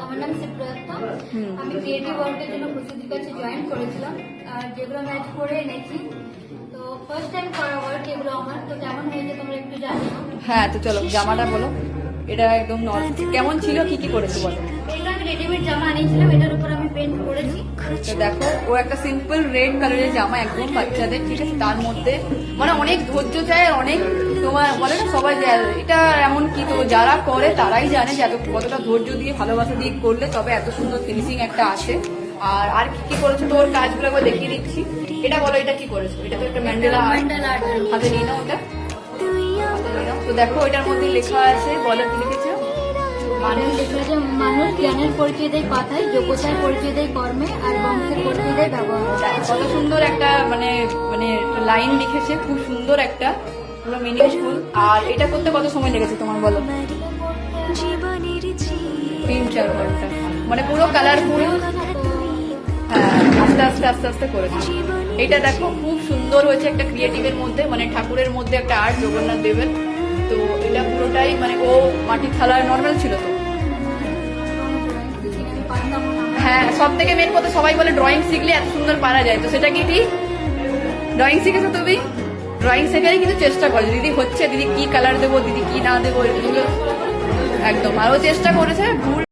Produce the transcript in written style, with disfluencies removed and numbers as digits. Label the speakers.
Speaker 1: আমার নাম সিপ্রতা। আমি ক্রিয়েটিভ ওয়ার্কের জন্য খুশিদির কাছে জয়েন করেছিলাম, আর যেগুলো ম্যাচ করে এনেছি। তো ফার্স্ট টাইম করা ওয়ার্ক এগুলো আমার, তো কেমন হয়েছে তোমরা একটু জানিও।
Speaker 2: হ্যাঁ, তো চলো জামাটা বলো, এটা একদম কেমন ছিল, কি কি করেছো বলো।
Speaker 1: এগুলো আমি রেডিমেড জামা আনিয়েছিলাম, এটার উপর আমি পেন্ট করেছি।
Speaker 2: তো দেখো, ও একটা সিম্পল রেড কালারের জামা, একদম বাচ্চাদের, ঠিক আছে। তার মধ্যে মানে অনেক ধৈর্য চায়, আর অনেক তোমার বলে না সবাই যে এটা এমন কি, তো যারা করে তারাই জানে যে এত কতটা ধৈর্য দিয়ে ভালোবাসা দিয়ে করলে তবে এত সুন্দর ফিনিশিং একটা আসে। আর কি কি করেছো তোর কাজগুলো একবার দেখিয়ে দিচ্ছি। এটা বলো, এটা কি করেছো? এটা তো একটা ম্যান্ডেলা আর্ট। হাতে নিয়ে নাও ওটা, হাতে নিয়ে নাও। তো দেখো এটার মধ্যে লেখা আছে, বলো কি লিখেছো।
Speaker 1: মানুষ জ্ঞানের পরিচয় দেয় কথায়, যোগ্যতার পরিচয় দেয় কর্মে, আর বংশের পরিচয় দেয় ব্যবহার।
Speaker 2: কত সুন্দর একটা মানে মানে লাইন লিখেছে, খুব সুন্দর একটা, পুরো মিনিংফুল। আর এটা করতে কত সময় লেগেছে তোমার বলো? 3-4 ঘন্টা, মানে পুরো কালারফুল। হ্যাঁ, আস্তে আস্তে আস্তে আস্তে করেছে। এটা দেখো খুব সুন্দর হয়েছে, একটা ক্রিয়েটিভের মধ্যে, মানে ঠাকুরের মধ্যে একটা আর্ট জগন্নাথ দেবের। তো এটা পুরোটাই মানে ও মাটির থালায় নর্মাল ছিল তো। হ্যাঁ, সব থেকে মেন কথা, সবাই বলে ড্রয়িং শিখলে এত সুন্দর পারা যায়, তো সেটা কি ঠিক? ড্রয়িং শিখেছো তুমি? ড্রয়িং শেখারই কিন্তু চেষ্টা করো, দিদি হচ্ছে, দিদি কি কালার দেবো, দিদি কি না দেবো, এগুলো একদম। আরও চেষ্টা করেছে, ভুল